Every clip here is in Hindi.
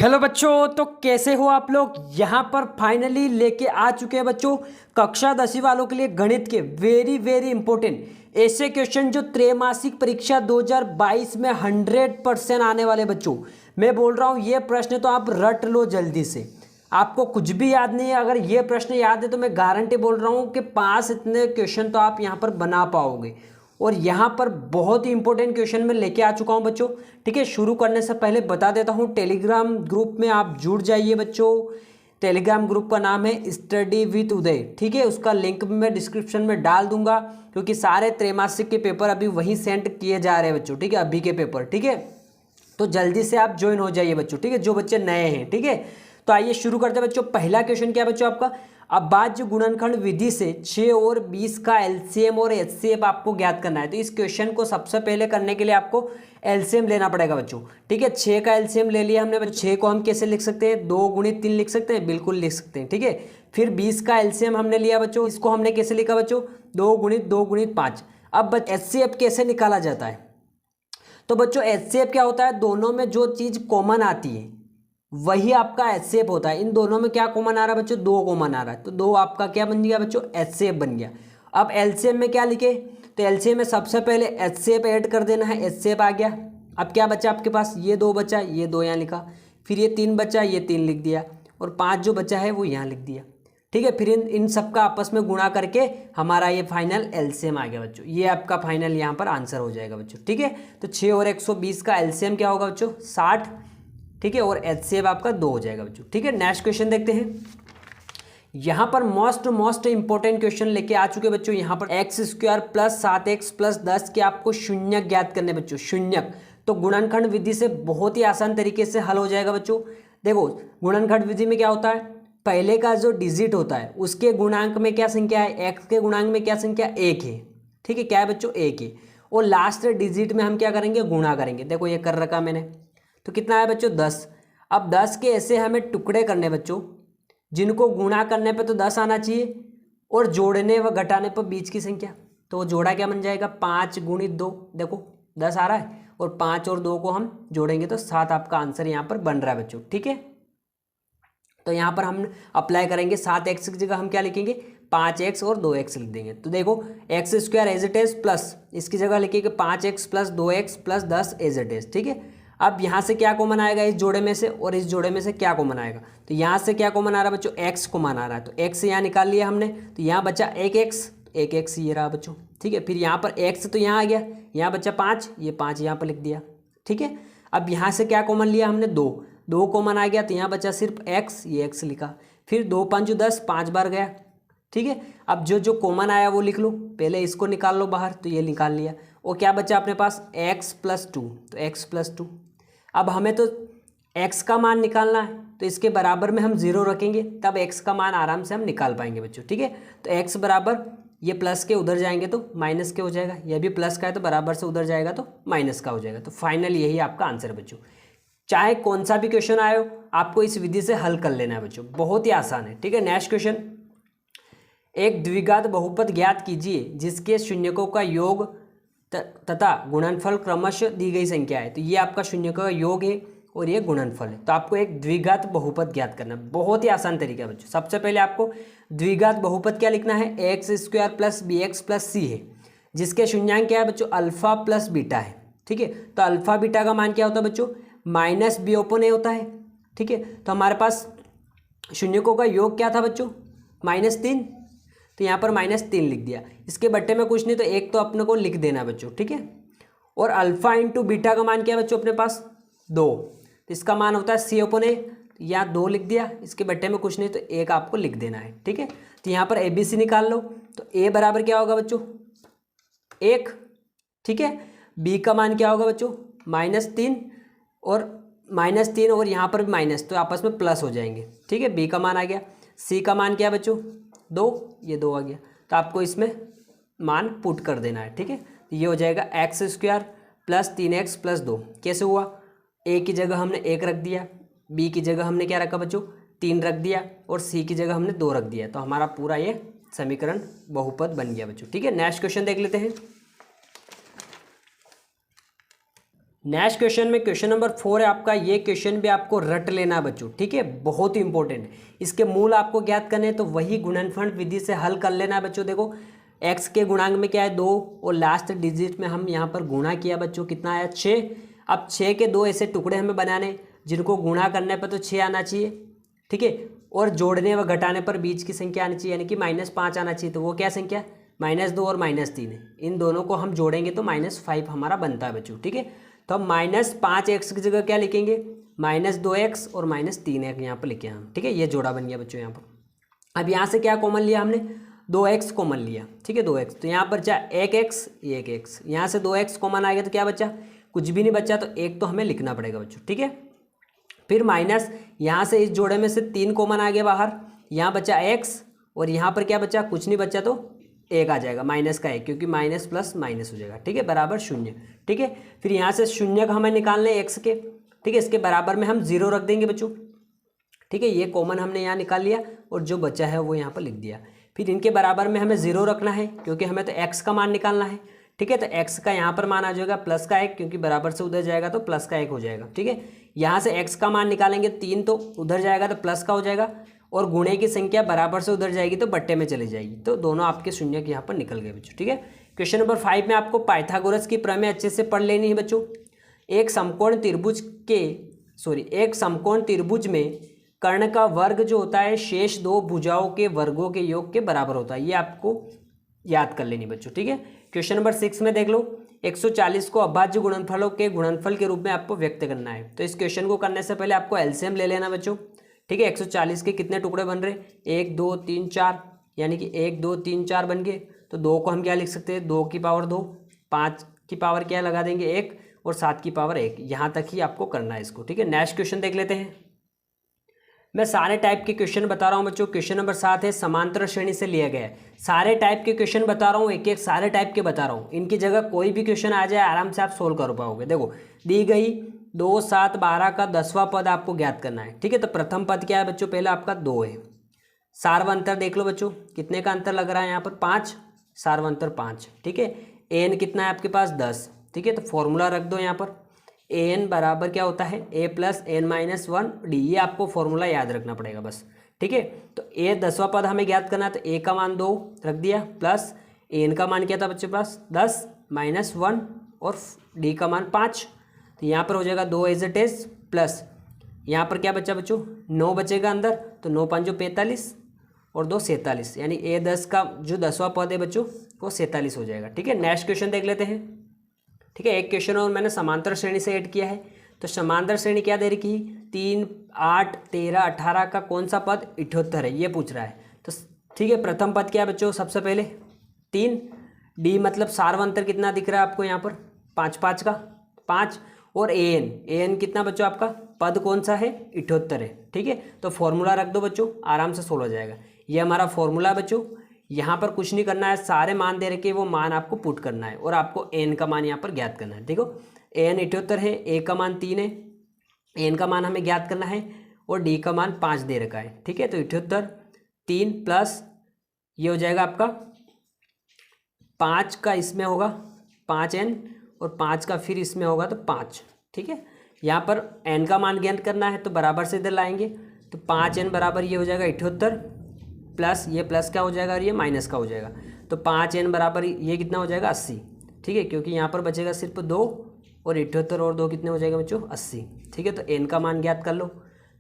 हेलो बच्चों, तो कैसे हो आप लोग। यहाँ पर फाइनली लेके आ चुके हैं बच्चों कक्षा 10वीं वालों के लिए गणित के वेरी इंपॉर्टेंट ऐसे क्वेश्चन जो त्रैमासिक परीक्षा 2022 में 100% आने वाले बच्चों। मैं बोल रहा हूँ ये प्रश्न तो आप रट लो जल्दी से। आपको कुछ भी याद नहीं है, अगर ये प्रश्न याद है तो मैं गारंटी बोल रहा हूँ कि 5 इतने क्वेश्चन तो आप यहाँ पर बना पाओगे। और यहाँ पर बहुत ही इंपॉर्टेंट क्वेश्चन मैं लेके आ चुका हूँ बच्चों। ठीक है, शुरू करने से पहले बता देता हूँ टेलीग्राम ग्रुप में आप जुड़ जाइए बच्चों। टेलीग्राम ग्रुप का नाम है स्टडी विद उदय। ठीक है, उसका लिंक भी मैं डिस्क्रिप्शन में डाल दूंगा, क्योंकि सारे त्रैमासिक के पेपर अभी वहीं सेंड किए जा रहे हैं बच्चों। ठीक है, अभी के पेपर। ठीक है, तो जल्दी से आप ज्वाइन हो जाइए बच्चों। ठीक है, जो बच्चे नए हैं। ठीक है, तो आइए शुरू करते हैं बच्चों। पहला क्वेश्चन क्या है बच्चों आपका, अभाज्य गुणनखंड विधि से 6 और 20 का एलसीएम और एचसीएफ आपको ज्ञात करना है। तो इस क्वेश्चन को सबसे पहले करने के लिए आपको एलसीएम लेना पड़ेगा बच्चों। ठीक है, 6 का एलसीएम ले लिया हमने। 6 को हम कैसे लिख सकते हैं, 2 गुणित 3 लिख सकते हैं, बिल्कुल लिख सकते हैं। ठीक है, फिर 20 का एलसीएम हमने लिया बच्चों, इसको हमने कैसे लिखा बच्चों, 2 गुणित 5। अब एचसीएफ कैसे निकाला जाता है, तो बच्चों एचसीएफ क्या होता है, दोनों में जो चीज़ कॉमन आती है वही आपका एचसीएफ होता है। इन दोनों में क्या कॉमन आ रहा है बच्चों, 2 कॉमन आ रहा है, तो 2 आपका क्या बन गया बच्चों, एचसीएफ बन गया। अब एलसीएम में क्या लिखे, तो एलसीएम में सबसे पहले एचसीएफ ऐड कर देना है, एचसीएफ आ गया। अब क्या बचा आपके पास, ये 2 बचा, ये 2 यहाँ लिखा, फिर ये 3 बचा, ये 3 लिख दिया, और 5 जो बचा है वो यहाँ लिख दिया। ठीक है, फिर इन सब का आपस में गुणा करके हमारा ये फाइनल एलसीएम आ गया बच्चों। ये आपका फाइनल यहाँ पर आंसर हो जाएगा बच्चों। ठीक है, तो 6 और 120 का एलसीएम क्या होगा बच्चों, 60। ठीक है, और एचसीएफ आपका 2 हो जाएगा बच्चों। ठीक है, नेक्स्ट क्वेश्चन देखते हैं। यहाँ पर मोस्ट इंपॉर्टेंट क्वेश्चन लेके आ चुके बच्चों। यहाँ पर x² प्लस 7x प्लस 10 के आपको शून्यक ज्ञात करने बच्चों। शून्यक तो गुणनखंड विधि से बहुत ही आसान तरीके से हल हो जाएगा बच्चों। देखो, गुणनखंड विधि में क्या होता है, पहले का जो डिजिट होता है उसके गुणांक में क्या संख्या है, x के गुणांक में क्या संख्या, 1 है। ठीक है, क्या है बच्चों, 1 है। और लास्ट डिजिट में हम क्या करेंगे, गुणा करेंगे। देखो ये कर रखा मैंने, तो कितना है बच्चों, 10। अब 10 के ऐसे हमें टुकड़े करने बच्चों जिनको गुणा करने पे तो 10 आना चाहिए, और जोड़ने व घटाने पर बीच की संख्या। तो वो जोड़ा क्या बन जाएगा, 5 गुणित 2। देखो 10 आ रहा है, और 5 और 2 को हम जोड़ेंगे तो 7 आपका आंसर यहाँ पर बन रहा है बच्चों। ठीक है, तो यहाँ पर हम अप्लाई करेंगे। 7x की जगह हम क्या लिखेंगे, 5x और 2x लिख देंगे। तो देखो x² as it is plus इसकी जगह लिखेंगे 5x plus 2x plus 10 as it is. ठीक है, अब यहाँ से क्या कॉमन आएगा, इस जोड़े में से, और इस जोड़े में से क्या कॉमन आएगा, तो यहाँ से क्या कॉमन आ रहा है बच्चों, x कॉमन आ रहा है। तो x यहाँ निकाल लिया हमने, तो यहाँ बचा 1x ये रहा बच्चों। ठीक है, फिर यहाँ पर x तो यहाँ आ गया, यहाँ बचा 5, ये 5 यहाँ पर लिख दिया। ठीक है, अब यहाँ से क्या कॉमन लिया हमने, 2 कॉमन आ गया, तो यहाँ बचा सिर्फ x, ये x लिखा। फिर 2 5 10, 5 बार गया। ठीक है, अब जो कॉमन आया वो लिख लो, पहले इसको निकाल लो बाहर, तो ये निकाल लिया। और क्या बचा अपने पास, x प्लस 2, तो x प्लस 2। अब हमें तो x का मान निकालना है, तो इसके बराबर में हम 0 रखेंगे, तब x का मान आराम से हम निकाल पाएंगे बच्चों। ठीक है, तो x बराबर, ये प्लस के उधर जाएंगे तो माइनस के हो जाएगा, यह भी प्लस का है तो बराबर से उधर जाएगा तो माइनस का हो जाएगा। तो फाइनल यही आपका आंसर है बच्चों। चाहे कौन सा भी क्वेश्चन आए हो, आपको इस विधि से हल कर लेना है बच्चों, बहुत ही आसान है। ठीक है, नेक्स्ट क्वेश्चन, एक द्विघात बहुपद ज्ञात कीजिए जिसके शून्यकों का योग तथा गुणनफल क्रमशः दी गई संख्या है। तो ये आपका शून्यकों का योग है और ये गुणनफल है। तो आपको एक द्विघात बहुपद ज्ञात करना है, बहुत ही आसान तरीका है बच्चों। सबसे पहले आपको द्विघात बहुपद क्या लिखना है, x² plus bx plus c है, जिसके शून्यांक क्या है बच्चों, अल्फा प्लस बीटा है। ठीक है, तो अल्फा बीटा का मान क्या होता है बच्चों, -b/a होता है। ठीक है, तो हमारे पास शून्यकों का योग क्या था बच्चों, -3, तो यहाँ पर -3 लिख दिया। इसके बट्टे में कुछ नहीं, तो एक तो अपने को लिख देना बच्चों। ठीक है, और अल्फा इंटू बीटा का मान क्या है बच्चों अपने पास, 2, तो इसका मान होता है c/a, यहाँ 2 लिख दिया। इसके बट्टे में कुछ नहीं, तो 1 आपको लिख देना है। ठीक है, तो यहाँ पर ABC निकाल लो, तो a बराबर क्या होगा बच्चों, 1। ठीक है, b का मान क्या होगा बच्चों, -3, और यहाँ पर भी माइनस, तो आपस में प्लस हो जाएंगे। ठीक है, b का मान आ गया। c का मान क्या है बच्चों, 2, ये 2 आ गया, तो आपको इसमें मान पुट कर देना है। ठीक है, तो ये हो जाएगा x² प्लस 3x प्लस 2। कैसे हुआ, a की जगह हमने 1 रख दिया, b की जगह हमने क्या रखा बच्चों, 3 रख दिया, और c की जगह हमने 2 रख दिया, तो हमारा पूरा ये समीकरण बहुपद बन गया बच्चों। ठीक है, नेक्स्ट क्वेश्चन देख लेते हैं। नेक्स्ट क्वेश्चन में क्वेश्चन नंबर 4 है आपका। ये क्वेश्चन भी आपको रट लेना बच्चों, ठीक है, बहुत ही इंपॉर्टेंट है। इसके मूल आपको ज्ञात करने हैं तो वही गुणनफल विधि से हल कर लेना है बच्चों। देखो x के गुणांक में क्या है 2 और लास्ट डिजिट में हम यहाँ पर गुणा किया बच्चों, कितना आया 6। अब 6 के 2 ऐसे टुकड़े हमें बनाने जिनको गुणा करने पर तो 6 आना चाहिए, ठीक है, और जोड़ने व घटाने पर बीच की संख्या आनी चाहिए, यानी कि -5 आना चाहिए। तो वो क्या संख्या, -2 और -3 है। इन दोनों को हम जोड़ेंगे तो -5 हमारा बनता है बच्चों, ठीक है। तो हम -5x की जगह क्या लिखेंगे, -2x और -3x यहाँ पर लिखे हम, ठीक है। ये जोड़ा बन गया बच्चों यहाँ पर। अब यहाँ से क्या कॉमन लिया हमने, 2x कॉमन लिया, ठीक है, 2x। तो यहाँ पर बचा 1x, 1x, यहाँ से 2x कॉमन आ गया तो क्या बचा, कुछ भी नहीं बचा, तो 1 तो हमें लिखना पड़ेगा बच्चों, ठीक है। फिर माइनस, यहाँ से इस जोड़े में से 3 कॉमन आ गया बाहर, यहाँ बचा x और यहाँ पर क्या बचा, कुछ नहीं बचा तो 1 आ जाएगा, माइनस का 1, क्योंकि माइनस प्लस माइनस हो जाएगा, ठीक है, बराबर 0, ठीक है। फिर यहाँ से 0 का हमें निकालना है x के, ठीक है, इसके बराबर में हम 0 रख देंगे बच्चों, ठीक है। ये कॉमन हमने यहाँ निकाल लिया और जो बचा है वो यहाँ पर लिख दिया। फिर इनके बराबर में हमें 0 रखना है क्योंकि हमें तो x का मान निकालना है, ठीक है। तो x का यहाँ पर मान आ जाएगा प्लस का 1, क्योंकि बराबर से उधर जाएगा तो प्लस का 1 हो जाएगा, ठीक है। यहाँ से x का मान निकालेंगे 3 तो उधर जाएगा तो प्लस का हो जाएगा, और गुणे की संख्या बराबर से उधर जाएगी तो बट्टे में चली जाएगी, तो दोनों आपके शून्य के यहाँ पर निकल गए बच्चों, ठीक है। क्वेश्चन नंबर 5 में आपको पाइथागोरस की प्रमेय अच्छे से पढ़ लेनी है बच्चों। एक समकोण त्रिभुज में कर्ण का वर्ग जो होता है शेष 2 भुजाओं के वर्गों के योग के बराबर होता है, ये आपको याद कर लेनी बच्चों, ठीक है। क्वेश्चन नंबर 6 में देख लो, 140 को अभाज्य गुणनफलों के गुणनफल के रूप में आपको व्यक्त करना है। तो इस क्वेश्चन को करने से पहले आपको एलसीएम ले लेना बच्चों, ठीक है। 140 के कितने टुकड़े बन रहे, 1 2 3 4, यानी कि 1 2 3 4 बन गए। तो 2 को हम क्या लिख सकते हैं, 2 की पावर 2, 5 की पावर क्या लगा देंगे 1, और 7 की पावर 1। यहाँ तक ही आपको करना है इसको, ठीक है। नेक्स्ट क्वेश्चन देख लेते हैं। मैं सारे टाइप के क्वेश्चन बता रहा हूँ बच्चों। क्वेश्चन नंबर 7 है, समांतर श्रेणी से लिया गया है। सारे टाइप के क्वेश्चन बता रहा हूँ, एक एक सारे टाइप के बता रहा हूँ। इनकी जगह कोई भी क्वेश्चन आ जाए आराम से आप सोल्व कर पाओगे। देखो दी गई 2 7 12 का 10वां पद आपको ज्ञात करना है, ठीक है। तो प्रथम पद क्या है बच्चों, पहला आपका 2 है। सार्वंतर देख लो बच्चों, कितने का अंतर लग रहा है यहाँ पर, 5, सार्वंतर 5, ठीक है। एन कितना है आपके पास, 10, ठीक है। तो फॉर्मूला रख दो यहाँ पर, एन बराबर क्या होता है, a + n - 1 d, ये आपको फॉर्मूला याद रखना पड़ेगा बस, ठीक है। तो a 10वां पद हमें ज्ञात करना है, तो a का मान 2 रख दिया, प्लस n का मान क्या था बच्चे पास 10 - 1 और d का मान 5। तो यहाँ पर हो जाएगा 2 एज इट इज, प्लस यहाँ पर क्या बचा बच्चों, 9 बचेगा अंदर, तो 9 5 45 और 2 47, यानी a 10 का जो 10वां पद है बच्चों वो 47 हो जाएगा, ठीक है। नेक्स्ट क्वेश्चन देख लेते हैं, ठीक है। एक क्वेश्चन और मैंने समांतर श्रेणी से ऐड किया है। तो समांतर श्रेणी क्या दे रखी, 3 8 13 18 का कौन सा पद 78 है, ये पूछ रहा है। तो ठीक है, प्रथम पद क्या है बच्चों, सबसे पहले 3, डी मतलब सार्वंतर कितना दिख रहा है आपको यहाँ पर, 5 5 का 5, और एन कितना बच्चों आपका पद कौन सा है, 78 है, ठीक है। तो फॉर्मूला रख दो बच्चों, आराम से सोल्व हो जाएगा। ये हमारा फॉर्मूला बच्चों, यहाँ पर कुछ नहीं करना है, सारे मान दे रखे वो मान आपको पुट करना है और आपको एन का मान यहाँ पर ज्ञात करना है। देखो एन 78 है, ए का मान 3 है, एन का मान हमें ज्ञात करना है और डी का मान 5 दे रखा है, ठीक है। तो 78 3 प्लस ये हो जाएगा आपका 5 का इसमें होगा 5n और 5 का फिर इसमें होगा तो 5, ठीक है। यहाँ पर n का मान ज्ञात करना है तो बराबर से इधर लाएंगे, तो 5n बराबर ये हो जाएगा 78 प्लस ये प्लस क्या हो जाएगा और ये माइनस का हो जाएगा। तो 5n बराबर ये कितना हो जाएगा 80, ठीक है, क्योंकि यहाँ पर बचेगा सिर्फ 2 और 78 और 2 कितने हो जाएगा बच्चों 80, ठीक है। तो n का मान ज्ञात कर लो,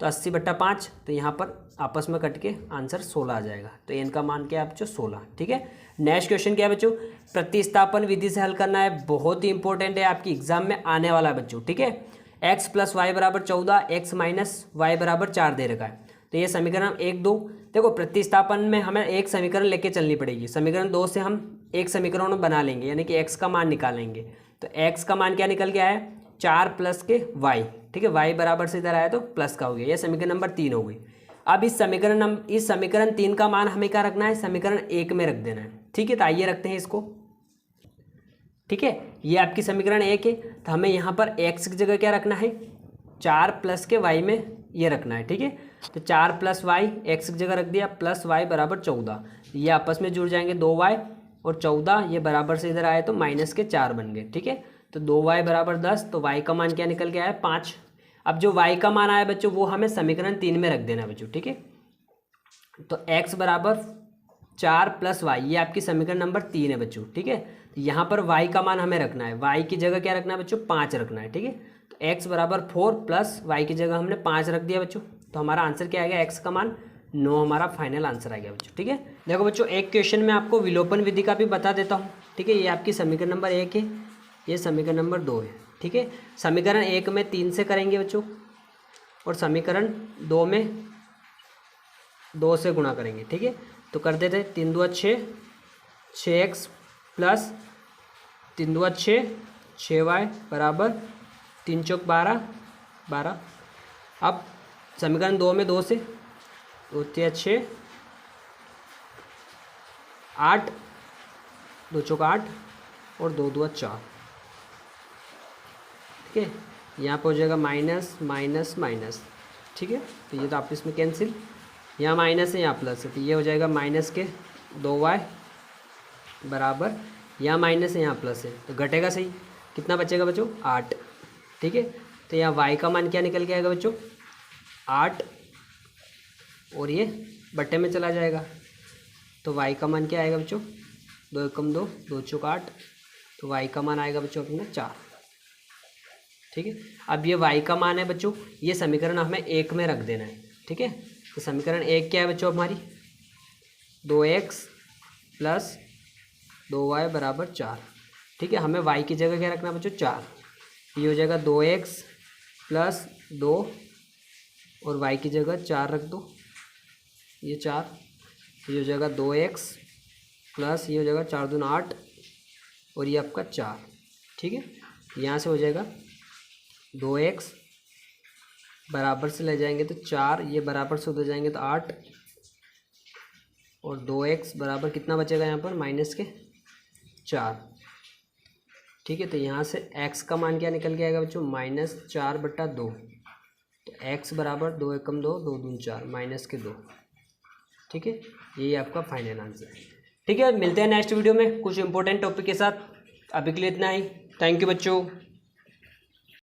तो 80/5, तो यहाँ पर आपस में कट के आंसर 16 आ जाएगा। तो n का मान क्या है बच्चों 16, ठीक है। नेक्स्ट क्वेश्चन क्या है बच्चों, प्रतिस्थापन विधि से हल करना है, बहुत ही इंपॉर्टेंट है, आपकी एग्जाम में आने वाला है बच्चों, ठीक है। x + y = 14, x - y = 4 दे रखा है। तो ये समीकरण 1 2, देखो प्रतिस्थापन में हमें एक समीकरण लेके चलनी पड़ेगी, समीकरण 2 से हम एक समीकरण बना लेंगे, यानी कि x का मान निकालेंगे। तो x का मान क्या निकल के आया 4 प्लस के y, ठीक है, y बराबर से इधर आया तो प्लस का हो गया, ये समीकरण नंबर 3 हो गई। अब इस समीकरण 3 का मान हमें क्या रखना है, समीकरण 1 में रख देना है, ठीक है। तो आइए रखते हैं इसको, ठीक है। ये आपकी समीकरण 1 है, तो हमें यहाँ पर x की जगह क्या रखना है 4 प्लस के y में ये रखना है, ठीक है। तो 4 + y x की जगह रख दिया, प्लस y = 14, ये आपस में जुड़ जाएंगे 2y और 14, ये बराबर से इधर आए तो -4 बन गए, ठीक है। तो 2y बराबर 10, तो y का मान क्या निकल के आया 5। अब जो y का मान आया बच्चों वो हमें समीकरण 3 में रख देना बच्चों, ठीक है। तो x बराबर 4 प्लस वाई, ये आपकी समीकरण नंबर 3 है बच्चों, ठीक है। तो यहाँ पर y का मान हमें रखना है, y की जगह क्या रखना है बच्चों 5 रखना है, ठीक है। तो x बराबर 4 प्लस y की जगह हमने 5 रख दिया बच्चों, तो हमारा आंसर क्या आ गया, x का मान 9 हमारा फाइनल आंसर आ गया बच्चों, ठीक है। देखो बच्चों एक क्वेश्चन में आपको विलोपन विधि का भी बता देता हूँ, ठीक है। ये आपकी समीकरण नंबर 1 है, ये समीकरण नंबर 2 है, ठीक है। समीकरण 1 में 3 से करेंगे बच्चों, और समीकरण 2 में 2 से गुणा करेंगे, ठीक है। तो कर देते 3 दूआ 6, 6x प्लस 3 दूआ 6, 6y बराबर 3 चौक 12, 12। अब समीकरण 2 में 2 से 2 तिया 6, 8, 2 चौक 8 और 2 दूआ 4, ठीक है। यहाँ पर हो जाएगा माइनस माइनस माइनस, ठीक है। तो ये तो आपस में कैंसिल, यहाँ माइनस है यहाँ प्लस है, तो ये हो जाएगा माइनस के 2y बराबर, यहाँ माइनस है यहाँ प्लस है, तो घटेगा सही, कितना बचेगा बच्चों 8, ठीक है। तो यहाँ y का मान क्या निकल के आएगा बच्चों 8, और ये बट्टे में चला जाएगा, तो y का मान क्या आएगा बच्चों 2 एकम 2, 2 चौक 8, तो y का मान आएगा बच्चों अपना 4, ठीक है। अब ये y का मान है बच्चों, ये समीकरण हमें 1 में रख देना है, ठीक है। तो समीकरण 1 क्या है बच्चों हमारी 2x प्लस 2y बराबर 4, ठीक है। हमें y की जगह क्या रखना है बच्चों 4, ये हो जाएगा 2x प्लस 2 और y की जगह 4 रख दो, ये 4, ये हो जाएगा 2x प्लस ये हो जाएगा 4 दूना 8 और ये आपका 4, ठीक है। यहाँ से हो जाएगा 2x बराबर से ले जाएंगे तो 4, ये बराबर से उधर जाएंगे तो 8 और 2x बराबर कितना बचेगा यहाँ पर माइनस के 4, ठीक है। तो यहाँ से x का मान क्या निकल के आएगा बच्चों -4/2, तो x बराबर 2 एकम 2, 2 दून 4 माइनस के 2, ठीक है। यही आपका फाइनल आंसर है, ठीक है। मिलते हैं नेक्स्ट वीडियो में कुछ इंपॉर्टेंट टॉपिक के साथ, अभी के लिए इतना ही। थैंक यू बच्चों।